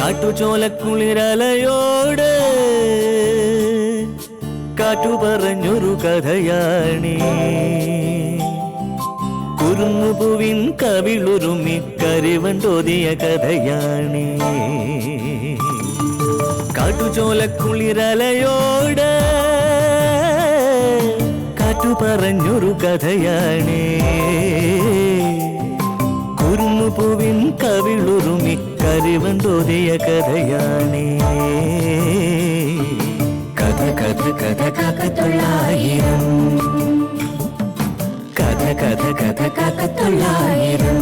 കാട്ടുചോലക്കുളിരലയോട് കാറ്റു പറഞ്ഞൊരു കഥയാണീ. കുരുന്നുപൂവിൻ കവിളുരുമി കരിവണ്ടോതിയ കഥയാണീ. കാട്ടുചോലക്കുളിരലയോട് കാറ്റു പറഞ്ഞൊരു കഥയാണീ. കുരുന്നുപൂവിൻ കവിളുരുമി കരിവണ്ടോതിയ കഥയാണീ. കഥ കഥ കഥ കാക്കത്തൊള്ളായിരം, കഥ കഥ കഥ കാക്കത്തൊള്ളായിരം.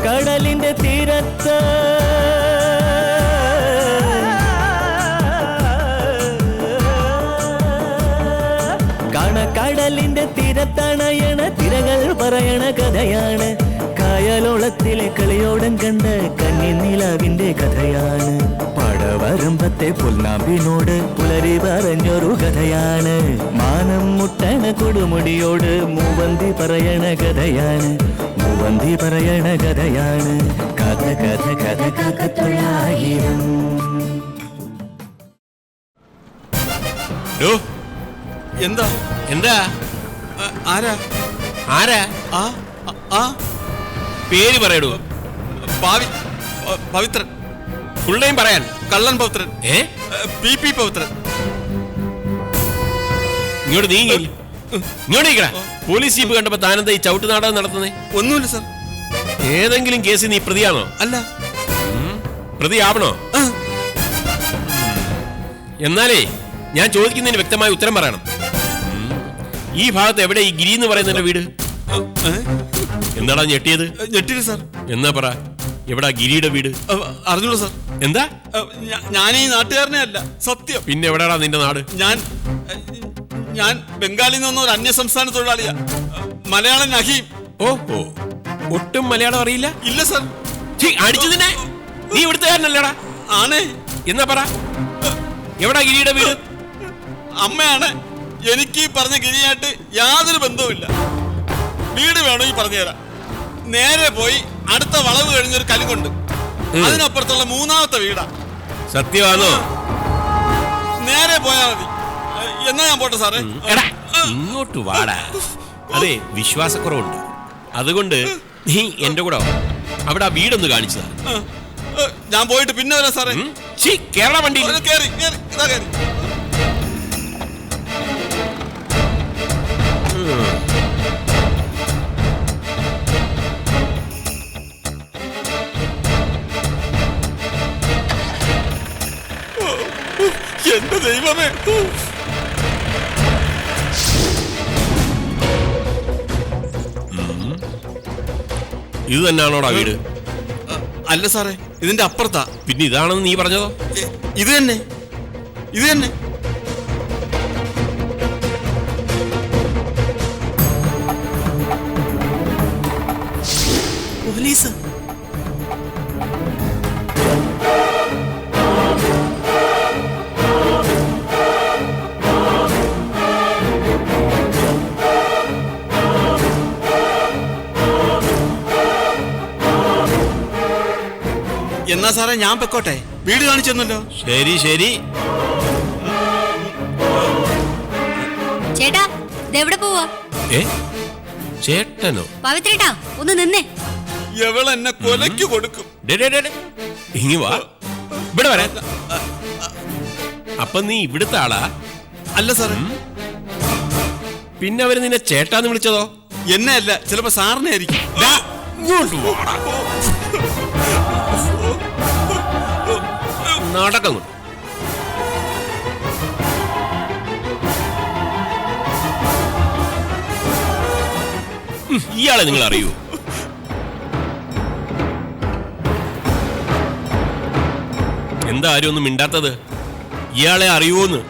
കടലിന്റെ തീരത്ത് കടലിന്റെ തീരത്തണയണ തിരകൾ പറയണ കഥയാണ്. കായലോളത്തിലെ കളിയോടം കണ്ട കന്നിനിലാവിന്റെ കഥയാണ്. പടവരമ്പത്തെ പുൽനാമ്പിനോട് പുലരി പറഞ്ഞൊരു കഥയാണ്. മാനം മുട്ടണ കൊടുമുടിയോട് മൂവന്തി പറയണ കഥയാണ്. മൂവന്തി പറയണ കഥയാണ്. കഥ കഥ കഥ കാക്കത്തൊള്ളായിരം. എന്താ എന്താ ആരാ ആരാ ആ ആ പേര് പറയടൂ. പവിത്രൻ. ഫുൾ നെയിം പറയാൻ. കള്ളൻ പവിത്രൻ. പി പവിത്രൻ. ഇങ്ങോട്ട് നീങ്ങി ഇങ്ങോട്ട് നിൽക്കടാ. പോലീസ് ജീപ്പ് കണ്ടപ്പോ താനെന്താ ഈ ചവിട്ട് നാടകം നടത്തുന്നേ? ഒന്നുമില്ല സാർ. ഏതെങ്കിലും കേസിൽ നീ പ്രതിയാണോ? അല്ല. പ്രതിയാവണോ? എന്നാലേ ഞാൻ ചോദിക്കുന്നതിന് വ്യക്തമായ ഉത്തരം പറയണം. ഈ ഭാഗത്ത് എവിടെ ഈ ഗിരി എന്ന് പറയുന്ന വീട്? എന്താടാ ഞെട്ടിയത്? ഞെട്ടില്ല സാർ. എന്നാ പറ, എവിടാ ഗിരിയുടെ വീട്? അറിഞ്ഞൂടാ സാർ. എന്താ? ഞാൻ ഈ നാട്ടുകാരനെ അല്ല, സത്യം. പിന്നെ എവിടെയാടാ നിന്റെ നാട്? ഞാൻ ബംഗാളിൽ നിന്ന് ഒരു അന്യ സംസ്ഥാന തൊഴിലാളിയാ. മലയാളം നഹീം. ഓഹോ, ഒട്ടും മലയാളം അറിയില്ല? ഇല്ല സാർ. അടിച്ചതിനെ നീ ഇവിടുത്തുകാരനല്ലടാ? ആണേ. എന്നാ പറ, എവിടാ ഗിരിയുടെ വീട്? അമ്മയാണ്. എനിക്ക് ഈ പറഞ്ഞ ഗിരിയായിട്ട് യാതൊരു ബന്ധവുമില്ല. വീട് വേണോ ഈ പറഞ്ഞുതരാം. നേരെ പോയി അടുത്ത വളവ് കഴിഞ്ഞൊരു കലുകൊണ്ട് അതിനപ്പുറത്തുള്ള മൂന്നാമത്തെ വീടാ. സത്യമാണോ? നേരെ പോയാ മതി. എന്നാ ഞാൻ പോട്ടെ സാറേ. ഇങ്ങോട്ട് വാടാ. അതെ, വിശ്വാസക്കുറവുണ്ട്. അതുകൊണ്ട് നീ എന്റെ കൂടെ അവിടെ ആ വീടൊന്ന് കാണിച്ചതാ. ഞാൻ പോയിട്ട് പിന്നെ വരാം സാറേ. കേരള വണ്ടി കേറി ഇതാ കേറി. എന്റെ ദൈവമേ. ഇത് തന്നെയാണോടാ വീട്? അല്ല സാറേ, ഇതിന്റെ അപ്പുറത്താ. പിന്നെ ഇതാണെന്ന് നീ പറഞ്ഞതോ? ഇത് തന്നെ. പോലീസ്. എന്നാ സാറേ ഞാൻ പൊക്കോട്ടെ, വീട് കാണിച്ചെന്നല്ലോ. ശരി ശരി. ചേട്ടാ, ഇതെവിടെ പോവാ? ചേട്ടനോ? പവിത്രേട്ടാ, ഒന്ന് നിന്നേ. എവളെന്നെ കൊലയ്ക്ക് കൊടുക്കും. ഇങ്ങി വാ, ഇവിടെ വരാ. അപ്പൊ നീ ഇവിടുത്തെ ആളാ? അല്ല സാറേ. പിന്നെ അവര് നിന്നെ ചേട്ടാന്ന് വിളിച്ചതോ? എന്നെ അല്ല, ചിലപ്പോ സാറിനെ ആയിരിക്കും. നടക്കുന്നു. ഇയാളെ നിങ്ങൾ അറിയൂ? എന്താ ആരും ഒന്നും മിണ്ടാത്തത്? ഇയാളെ അറിയുമോന്ന്?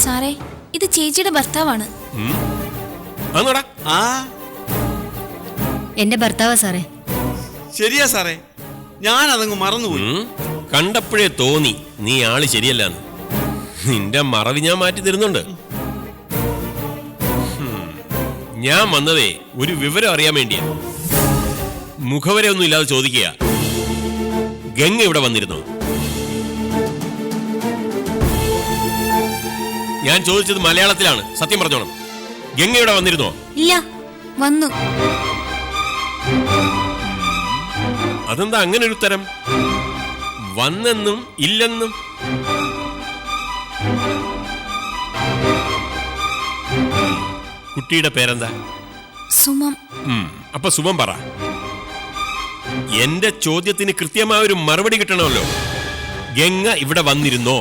സാറേ, ഇത് ചേച്ചിയുടെ ഭർത്താവാണ്. അന്നോടാ ആ എന്റെ ഭർത്താവാ സാറേ. ശരിയാ സാറേ, ഞാൻ അതങ്ങ് മറന്നുപോയി. കണ്ടപ്പോഴേ തോന്നി നീ ആള് ശരിയല്ലാന്ന്. നിന്റെ മറവി ഞാൻ മാറ്റി തരുന്നുണ്ട്. ഞാൻ വന്നതേ ഒരു വിവരം അറിയാൻ വേണ്ടിയാ. മുഖവരെ ഒന്നും ഇല്ലാതെ ചോദിക്കുക, ഗംഗ ഇവിടെ വന്നിരുന്നോ? ഞാൻ ചോദിച്ചത് മലയാളത്തിലാണ്, സത്യം പറഞ്ഞോണം. ഗംഗ ഇവിടെ വന്നിരുന്നോ? ഇല്ല, വന്നു. അതെന്താ അങ്ങനെ ഒരു ഉത്തരം? വന്നെന്നും ഇല്ലെന്നും. കുട്ടിയുടെ പേരെന്താ? സുമം. അപ്പൊ സുമം പറ. എന്റെ ചോദ്യത്തിന് കൃത്യമായ ഒരു മറുപടി കിട്ടണമല്ലോ. ഗംഗ ഇവിടെ വന്നിരുന്നോ?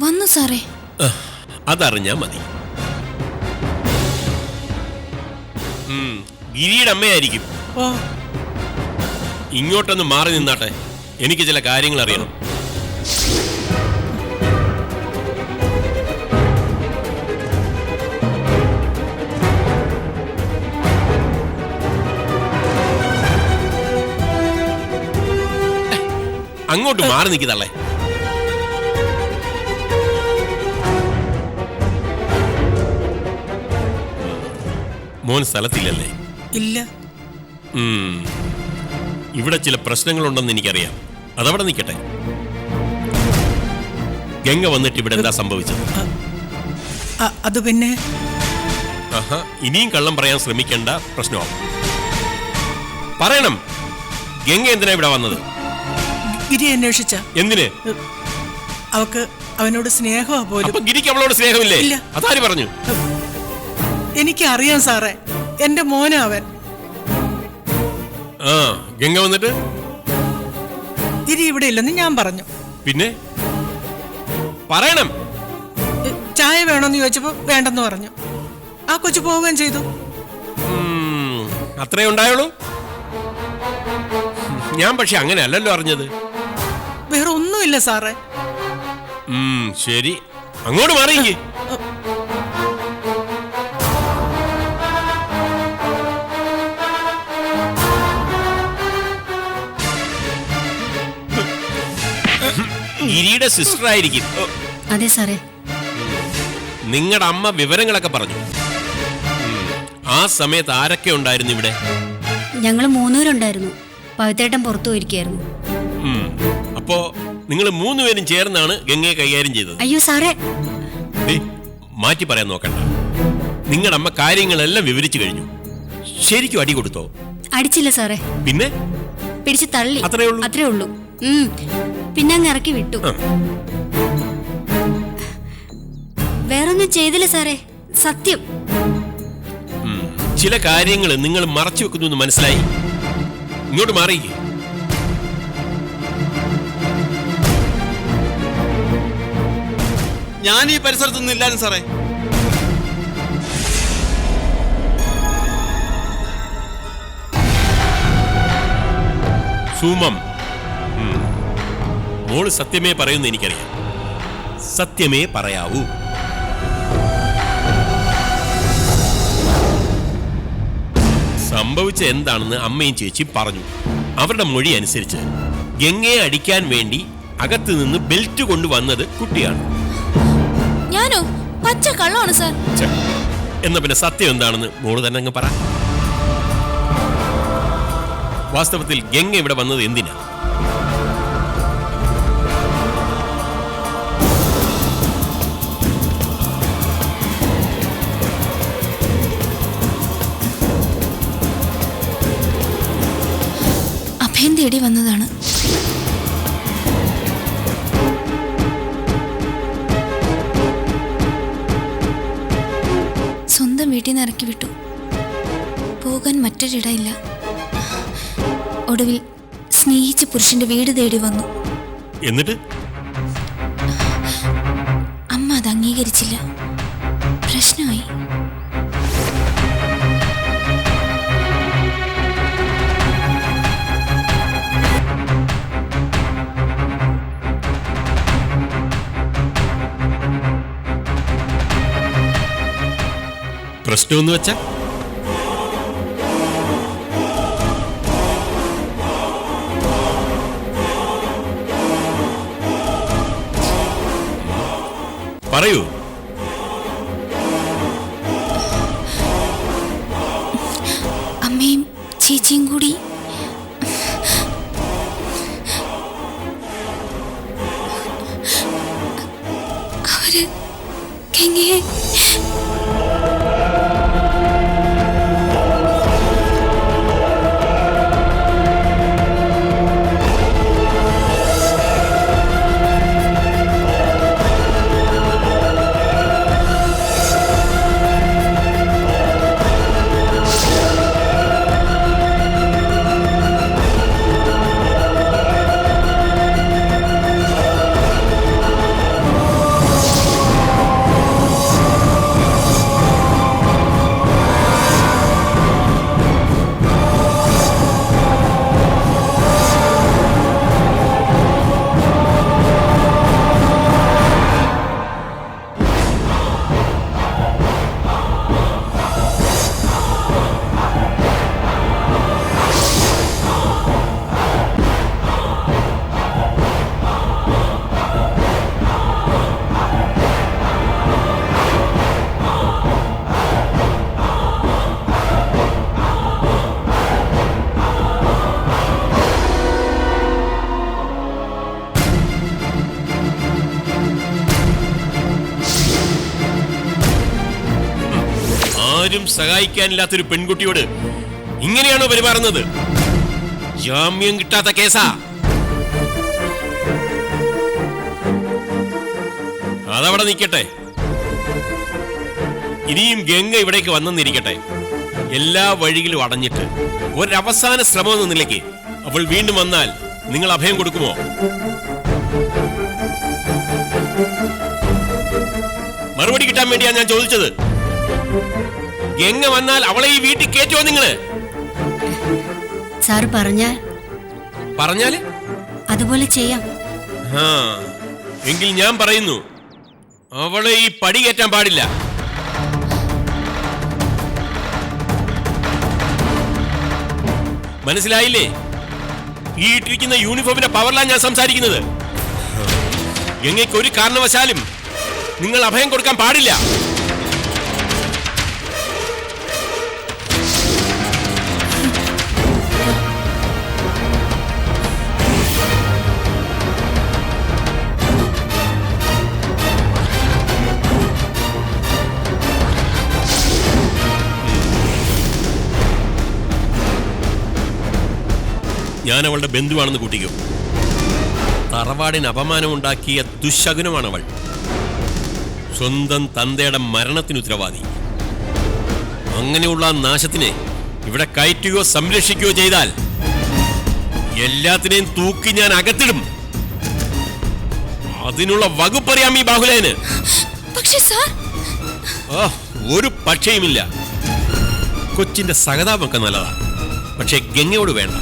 വന്നു സാറേ. അതറിഞ്ഞാ മതി. ഗിരിയുടെ അമ്മയായിരിക്കും. ഇങ്ങോട്ടൊന്ന് മാറി നിന്നാട്ടെ, എനിക്ക് ചില കാര്യങ്ങൾ അറിയണം. അങ്ങോട്ട് മാറി നിൽക്കുന്നല്ലേ. മോൻ സ്ഥലത്തില്ലല്ലേ? ഇല്ല. ഇവിടെ ചില പ്രശ്നങ്ങളുണ്ടെന്ന് എനിക്കറിയാം. അതവിടെ നിൽക്കട്ടെ. ഗംഗ വന്നിട്ട് ഇവിടെ എന്താ സംഭവിച്ചത്? അത് പിന്നെ ഇനിയും കള്ളം പറയാൻ ശ്രമിക്കേണ്ട പ്രശ്നമാവും. പറയണം. ഗംഗ എന്തിനാ ഇവിടെ വന്നത്? ഗിരി അന്വേഷിച്ച. എന്തിന്? അവക്ക് അവനോട് സ്നേഹമാ പോലും. അപ്പൊ ഗിരിക്ക് അവളോട് സ്നേഹമില്ലേ? ഇല്ല. അതാര് പറഞ്ഞു? എനിക്കറിയാം സാറേ, എന്റെ മോനാ അവൻ. ഗംഗ വന്നിട്ട് ഗിരി ഇവിടെ ഇല്ലെന്ന് ഞാൻ പറഞ്ഞു. പിന്നെ പറയണം. ചായ വേണോന്ന് ചോദിച്ചപ്പോ വേണ്ടെന്ന് പറഞ്ഞു. ആ കൊച്ചു പോവുകയും ചെയ്തു. അത്രേ ഉണ്ടായുള്ളൂ. ഞാൻ പക്ഷെ അങ്ങനെ അല്ലല്ലോ അറിഞ്ഞത്. വേറെ ഒന്നുമില്ല സാറേ. ശരി, അങ്ങോട്ട് മാറിയെങ്കിൽ. ഗിരിയുടെ സിസ്റ്റർ ആയിരിക്കും. അതെ സാറേ. നിങ്ങളുടെ അമ്മ വിവരങ്ങളൊക്കെ പറഞ്ഞു. ആ സമയത്ത് ആരൊക്കെ ഉണ്ടായിരുന്നു ഇവിടെ? ഞങ്ങൾ 3 പേരുണ്ടായിരുന്നു. പവിത്രേട്ടൻ പുറത്തു പോയിരിക്കായിരുന്നു. അപ്പോ നിങ്ങൾ 3 പേരും ചേർന്നാണ് ഗംഗയെ കൈകാര്യം ചെയ്തത്? അയ്യോ സാറേ, മാറ്റി പറയാൻ നോക്കണ്ട. നിങ്ങളുടെ അമ്മ കാര്യങ്ങളെല്ലാം വിവരിച്ചു കഴിഞ്ഞു. ശരിക്കും അടി കൊടുത്തോ? അടിച്ചില്ല സാറേ. പിന്നെ പിടിച്ച് തള്ളി. അത്രേ ഉള്ളൂ. പിന്നെ അങ്ങ് ഇറക്കി വിട്ടു. വേറൊന്നും ചെയ്തില്ല സാറേ, സത്യം. ചില കാര്യങ്ങൾ നിങ്ങൾ മറച്ചു വെക്കുന്നു മനസ്സിലായി. ഇങ്ങോട്ട് മാറിയില്ലേ? ഞാൻ ഈ പരിസരത്തൊന്നും ഇല്ലായിരുന്നു സാറേ. സുമം, മോള് സത്യമേ പറയുന്നു എനിക്കറിയാം. സത്യമേ പറയാവൂ. സംഭവിച്ച എന്താണെന്ന് അമ്മയും ചേച്ചി പറഞ്ഞു. അവരുടെ മൊഴി അനുസരിച്ച് ഗംഗയെ അടിക്കാൻ വേണ്ടി അകത്ത് നിന്ന് ബെൽറ്റ് കൊണ്ടുവന്നത് കുട്ടിയാണ്. ഞാനോ? പച്ച കള്ളമാണ് സാർ. എന്നാ പിന്നെ സത്യം എന്താണെന്ന് മോള് തന്നെ അങ്ങ് പറ. വാസ്തവത്തിൽ ഗംഗ ഇവിടെ വന്നത് എന്തിനാ? അഭയം തേടി വന്നതാണ്. സ്വന്തം വീട്ടിൽ നിന്ന് ഇറക്കി വിട്ടു. പോകാൻ മറ്റൊരിടയില്ല. ഒടുവിൽ സ്നേഹിച്ച പുരുഷന്റെ വീട് തേടി വന്നു. എന്നിട്ട് അമ്മ അത് അംഗീകരിച്ചില്ല. പ്രശ്നമായി. പ്രശ്നമെന്ന് വെച്ചാ പറയൂ. അമ്മയും ചേച്ചിയും കൂടി അവര് ഗംഗയെ ആരും സഹായിക്കാനില്ലാത്തൊരു പെൺകുട്ടിയോട് ഇങ്ങനെയാണോ പെരുമാറുന്നത്? ജാമ്യം കിട്ടാത്ത കേസാ. അതവിടെ നിൽക്കട്ടെ. ഇനിയും ഗംഗ ഇവിടേക്ക് വന്നെന്നിരിക്കട്ടെ. എല്ലാ വഴികളും അടഞ്ഞിട്ട് ഒരവസാന ശ്രമം എന്ന നിലയ്ക്ക് അവൾ വീണ്ടും വന്നാൽ നിങ്ങൾ അഭയം കൊടുക്കുമോ? മറുപടി കിട്ടാൻ വേണ്ടിയാ ഞാൻ ചോദിച്ചത്. ഗംഗ വന്നാൽ അവളെ ഈ വീട്ടിൽ കയറ്റുമോ നിങ്ങള്? സാർ പറഞ്ഞാല് അതുപോലെ ചെയ്യാം. എങ്കിൽ ഞാൻ പറയുന്നു, അവളെ ഈ പടി കയറ്റാൻ പാടില്ല. മനസ്സിലായില്ലേ? ഈ ഇട്ടിരിക്കുന്ന യൂണിഫോമിന്റെ പവറിലാണ് ഞാൻ സംസാരിക്കുന്നത്. ഗംഗയ്ക്ക് ഒരു കാരണവശാലും നിങ്ങൾ അഭയം കൊടുക്കാൻ പാടില്ല. ഞാൻ അവളുടെ ബന്ധുവാണെന്ന് കൂട്ടിക്കും. തറവാടിന് അപമാനമുണ്ടാക്കിയ ദുശകുനമാണവൾ. സ്വന്തം തന്തയുടെ മരണത്തിന് ഉത്തരവാദി. അങ്ങനെയുള്ള നാശത്തിനെ ഇവിടെ കയറ്റുകയോ സംരക്ഷിക്കുകയോ ചെയ്താൽ എല്ലാത്തിനെയും തൂക്കി ഞാൻ അകത്തിടും. അതിനുള്ള വകുപ്പറിയാം ഈ ബാഹുലേന്. പക്ഷേ സാർ, ഒരു പക്ഷേയുമില്ല. കൊച്ചിന്റെ സഹതാപമൊക്കെ നല്ലതാ, പക്ഷെ ഗംഗയോട് വേണ്ട.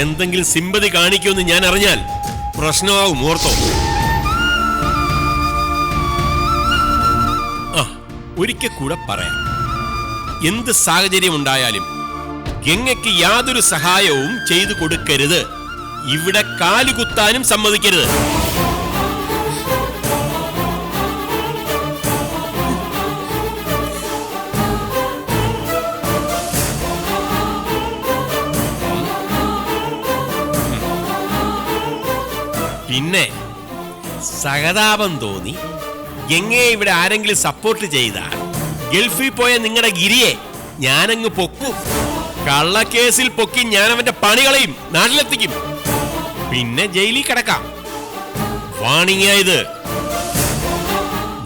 എന്തെങ്കിലും സിമ്പതി കാണിക്കുമെന്ന് ഞാൻ അറിഞ്ഞാൽ പ്രശ്നമാവും. ഓർത്തോ? ഒരിക്കൽ കൂടെ പറയാം. എന്ത് സാഹചര്യം ഉണ്ടായാലും ഗംഗയ്ക്ക് യാതൊരു സഹായവും ചെയ്തു കൊടുക്കരുത്. ഇവിടെ കാലുകുത്താനും സമ്മതിക്കരുത്. പിന്നെ സഹതാപം തോന്നി ഗംഗയെ ഇവിടെ ആരെങ്കിലും സപ്പോർട്ട് ചെയ്താൽ ഗൾഫിൽ പോയ നിങ്ങളുടെ ഗിരിയെ ഞാനങ്ങ് പൊക്കും. കള്ളക്കേസിൽ പൊക്കി ഞാൻ അവന്റെ പണികളെയും നാട്ടിലെത്തിക്കും. പിന്നെ ജയിലിൽ കിടക്കാം. വാണിംഗ് ആയത്,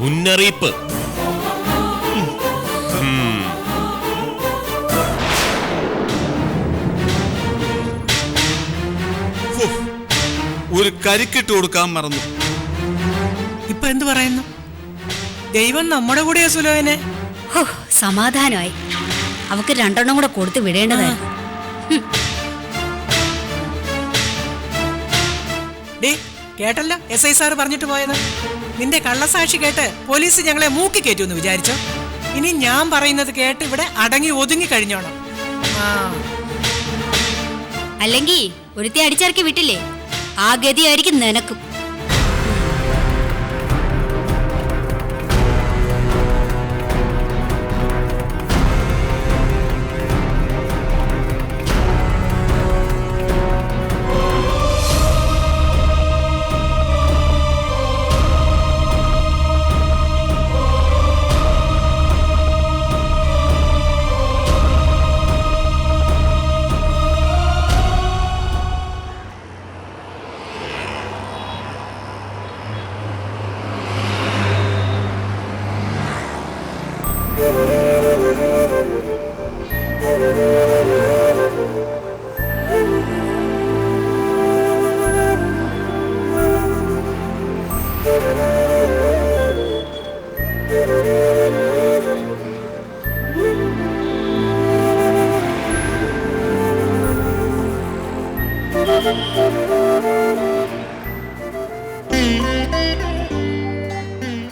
മുന്നറിയിപ്പ്. ഒരു കരിക്കിട്ട് കൊടുക്കാൻ മറന്നു. ഇപ്പൊ എന്ത് പറയുന്നു? ദൈവം നമ്മുടെ കൂടെയാ സുലോചനെ. സമാധാനമായി. അവക്ക് 2 എണ്ണം കൂടെ കൊടുത്ത് വിടേണ്ടതായിരുന്നു. ഡേ, കേട്ടല്ലോ SI സാറ് പറഞ്ഞിട്ട് പോയത്. നിന്റെ കള്ളസാക്ഷി കേട്ട് പോലീസ് ഞങ്ങളെ മൂക്കി കയറ്റുമെന്ന് വിചാരിച്ചോ? ഇനി ഞാൻ പറയുന്നത് കേട്ട് ഇവിടെ അടങ്ങി ഒതുങ്ങി കഴിഞ്ഞോണം. ആ അല്ലെങ്കിൽ ഒരുത്തി അടിച്ചിറക്കി വിട്ടില്ലേ, ആ ഗതിയായിരിക്കും നിനക്കും.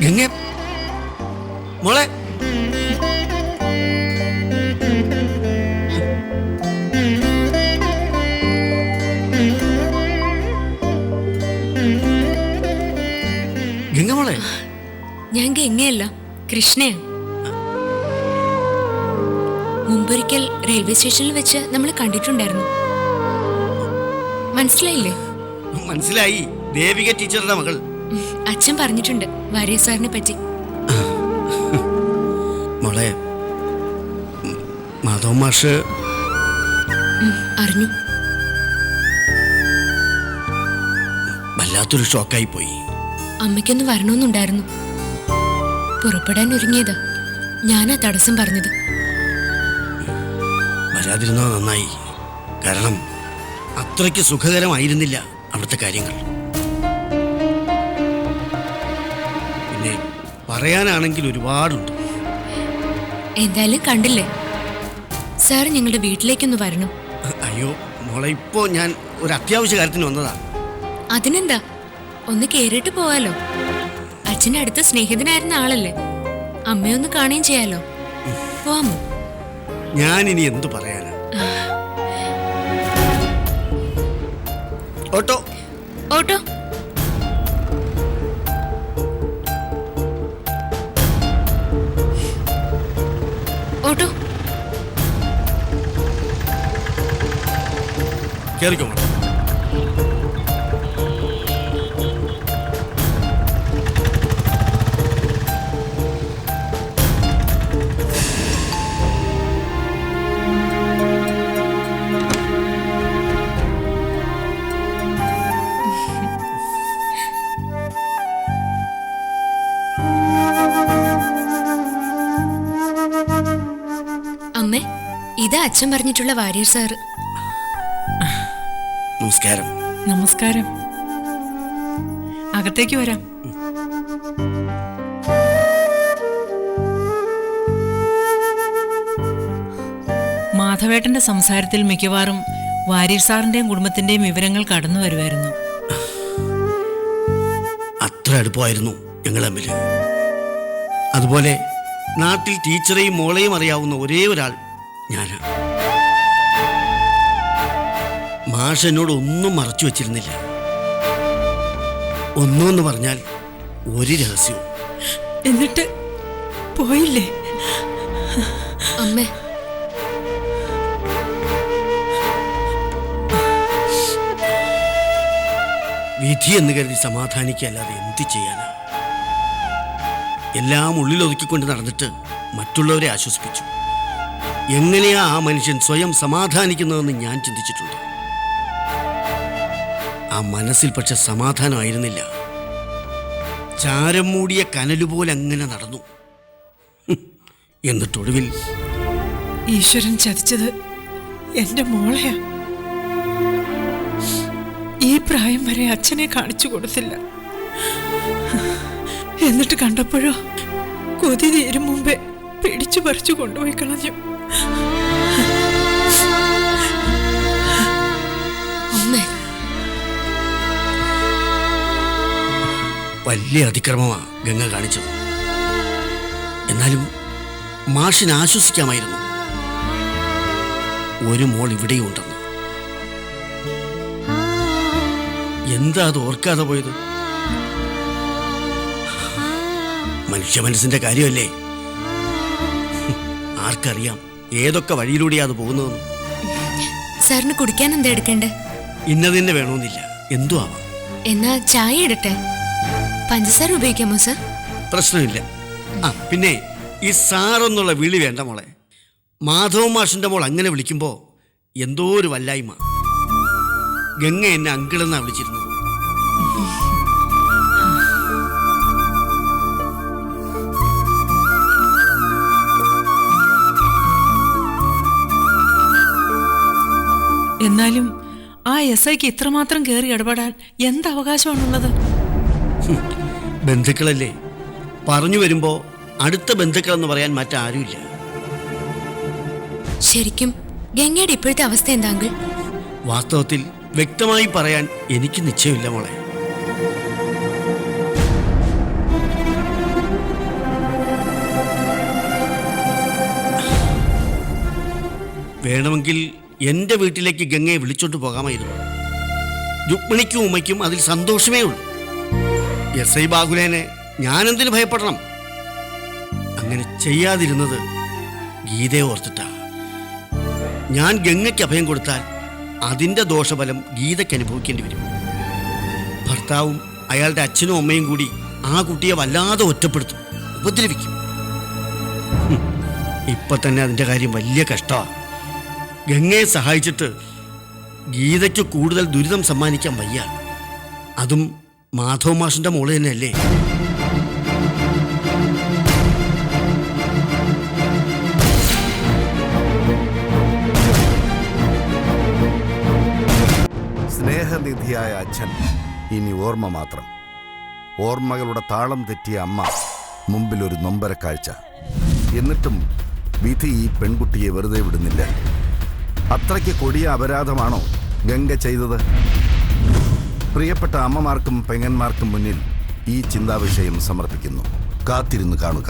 ഗംഗേ മോളെ, ഗംഗ മോളെ. ഞാൻ ഗംഗയല്ല, കൃഷ്ണയാണ്. മുമ്പൊരിക്കൽ റെയിൽവേ സ്റ്റേഷനിൽ വെച്ച് നമ്മൾ കണ്ടിട്ടുണ്ടായിരുന്നു. മനസ്സിലായില്ലേ? മനസ്സിലായി, ദേവിക ടീച്ചറുടെ മകൾ. അച്ഛൻ പറഞ്ഞിട്ടുണ്ട് വാര്യർ സാറിനെ പറ്റി. മോളെ, മാധവ മാഷ് അറിഞ്ഞു. വല്ലാത്തൊരു ഷോക്കായി പോയി. അമ്മയ്ക്കൊന്ന് വരണമെന്നുണ്ടായിരുന്നു. പുറപ്പെടാൻ ഒരുങ്ങിയതാ, ഞാനാ തടസ്സം പറഞ്ഞത്. വരാതിരുന്നത് നന്നായി. കാരണം അത്രയ്ക്ക് സുഖകരമായിരുന്നില്ല അവിടുത്തെ കാര്യങ്ങൾ. പിന്നെ പറയാനാണെങ്കിൽ ഒരുപാടുണ്ട്. എന്തായാലും കണ്ടില്ലേ, സാർ ഞങ്ങളുടെ വീട്ടിലേക്കൊന്ന് വരണം. അയ്യോ മോളെ, ഇപ്പോ ഞാൻ ഒരു അത്യാവശ്യ കാര്യത്തിന് വന്നതാ. അതിനെന്താ, ഒന്ന് കേറിയിട്ട് പോവാലോ. അച്ഛൻ്റെ അടുത്ത സ്നേഹിതനായിരുന്ന ആളല്ലേ, അമ്മയൊന്ന് കാണുകയും ചെയ്യാലോ. പോവാമോ? ഞാനിനി എന്തു പറയാനാ? Auto auto. ഓട്ടോ. കേറിക്കോ മോളെ. അമ്മേ, ഇതാ അച്ഛൻ പറഞ്ഞിട്ടുള്ള വാര്യർ സാറ്. നമസ്കാരം. നമസ്കാരം. അകത്തേക്ക് വരാം. മാധവേട്ടന്റെ സംസാരത്തിൽ മിക്കവാറും വാര്യർ സാറിന്റെയും കുടുംബത്തിന്റെയും വിവരങ്ങൾ കടന്നു വരുമായിരുന്നു. അത്ര അടുപ്പമായിരുന്നു ഞങ്ങൾ തമ്മിൽ. അതുപോലെ നാട്ടിൽ ടീച്ചറെയും മോളെയും അറിയാവുന്ന ഒരേ ഒരാൾ ഞാനാ. മാഷ് എന്നോട് ഒന്നും മറച്ചു വച്ചിരുന്നില്ല. ഒന്നെന്ന് പറഞ്ഞാൽ ഒരു രഹസ്യവും. എന്നിട്ട് പോയില്ലേ? അമ്മേ, വിധി എന്ന് കരുതി സമാധാനിക്കല്ലാതെ എന്ത് ചെയ്യാനാ? എല്ലാം ഉള്ളിലൊതുക്കിക്കൊണ്ട് നടന്നിട്ട് മറ്റുള്ളവരെ ആശ്വസിപ്പിച്ചു. എങ്ങനെയാ ആ മനുഷ്യൻ സ്വയം സമാധാനിക്കുന്നതെന്ന് ഞാൻ ചിന്തിച്ചിട്ടുണ്ട്. ആ മനസ്സിൽ പക്ഷെ സമാധാനമായിരുന്നില്ല. ചാരം മൂടിയ കനലുപോലെ അങ്ങനെ നടന്നു. എന്നിട്ടൊടുവിൽ ഈശ്വരൻ ചതിച്ചത് എന്റെ മോളെയാ. ഈ പ്രായം വരെ അച്ഛനെ കാണിച്ചു കൊടുത്തില്ല. എന്നിട്ട് കണ്ടപ്പോഴോ കൊതി തീരും മുമ്പേ പിടിച്ചു പറിച്ചു കൊണ്ടുപോയി കളഞ്ഞു. അമ്മേ, വലിയ അതിക്രമമാ ഗംഗ കാണിച്ചത്. എന്നാലും മാഷിന് ആശ്വസിക്കാമായിരുന്നു. ഒരു മോൾ ഇവിടെയും ഉണ്ടെന്ന്. എന്താ അത് ഓർക്കാതെ പോയത്? മനുഷ്യ മനസ്സിന്റെ കാര്യമല്ലേ? ആർക്കറിയാം ഏതൊക്കെ വഴിയിലൂടെയാ അത് പോകുന്നതെന്ന്. സാറിന് കുടിക്കാൻ എന്താ എടുക്കണ്ടേ? ഇന്നതിന്നെ വേണമെന്നില്ല, എന്തു ആവാം. എന്നാ ചായ ഇടട്ടെ? പഞ്ചസാര ഉപയോഗിക്കാമോ സാർ? പ്രശ്നമില്ല. ആ പിന്നെ ഈ സാറെന്നുള്ള വിളി വേണ്ട മോളെ. മാധവ മാഷിന്റെ മോൾ അങ്ങനെ വിളിക്കുമ്പോ എന്തോ ഒരു വല്ലായ്മ. ഗംഗ എന്നെ അങ്കിളെന്നാ വിളിച്ചിരുന്നത്. എന്നാലും ആ SIക്ക് ഇത്രമാത്രം കയറി ഇടപെടാൻ എന്ത് അവകാശമാണുള്ളത്? ബന്ധുക്കളല്ലേ, പറഞ്ഞു വരുമ്പോ അടുത്ത ബന്ധുക്കളെന്ന് പറയാൻ മറ്റാരുമില്ല. ശരിക്കും ഗംഗയുടെ ഇപ്പോഴത്തെ അവസ്ഥ എന്താ അങ്കിൾ? വാസ്തവത്തിൽ വ്യക്തമായി പറയാൻ എനിക്ക് നിശ്ചയമില്ല മോളെ. വേണമെങ്കിൽ എന്റെ വീട്ടിലേക്ക് ഗംഗയെ വിളിച്ചോണ്ട് പോകാമായിരുന്നു. രുക്മിണിക്കും ഉമ്മയ്ക്കും അതിൽ സന്തോഷമേ ഉള്ളൂ. SI ബാഹുലേനെ ഞാനെന്തിനു ഭയപ്പെടണം? അങ്ങനെ ചെയ്യാതിരുന്നത് ഗീതയെ ഓർത്തിട്ടാ. ഞാൻ ഗംഗയ്ക്ക് അഭയം കൊടുത്താൽ അതിൻ്റെ ദോഷഫലം ഗീതയ്ക്ക് അനുഭവിക്കേണ്ടി വരും. ഭർത്താവും അയാളുടെ അച്ഛനും അമ്മയും കൂടി ആ കുട്ടിയെ വല്ലാതെ ഒറ്റപ്പെടുത്തും, ഉപദ്രവിക്കും. ഇപ്പൊ തന്നെ അതിൻ്റെ കാര്യം വലിയ കഷ്ടമാണ്. ഗംഗയെ സഹായിച്ചിട്ട് ഗീതയ്ക്ക് കൂടുതൽ ദുരിതം സമ്മാനിക്കാൻ വയ്യ. അതും മാധവ മാഷിന്റെ മോള് തന്നെയല്ലേ? സ്നേഹനിധിയായ അച്ഛൻ ഇനി ഓർമ്മ മാത്രം. ഓർമ്മകളുടെ താളം തെറ്റിയ അമ്മ മുമ്പിലൊരു നൊമ്പരക്കാഴ്ച. എന്നിട്ടും വിധി ഈ പെൺകുട്ടിയെ വെറുതെ വിടുന്നില്ല. അത്രയ്ക്ക് കൊടിയ അപരാധമാണോ ഗംഗ ചെയ്തത്? പ്രിയപ്പെട്ട അമ്മമാർക്കും പെങ്ങന്മാർക്കും മുന്നിൽ ഈ ചിന്താവിഷയം സമർപ്പിക്കുന്നു. കാത്തിരുന്ന് കാണുക.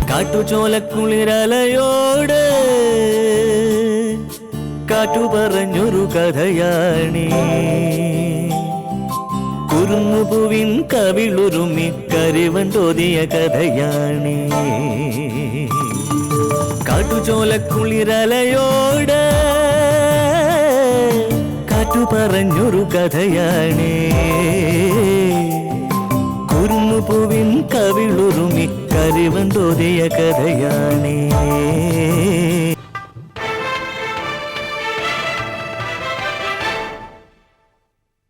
കാട്ടുചോലക്കുളിരലയോട് കാറ്റു പറഞ്ഞൊരു കഥയാണീ. കുറുമുപുവിൻ കവിളുരുമി കരിവണ്ടോതിയ കഥയാണീ. കാട്ടുചോലക്കുളിരലയോട് കാറ്റു പറഞ്ഞൊരു കഥയാണേ. കുറുമുപുവിൻ കവിളുരുമി കരിവണ്ടോതിയ കഥയാണേ.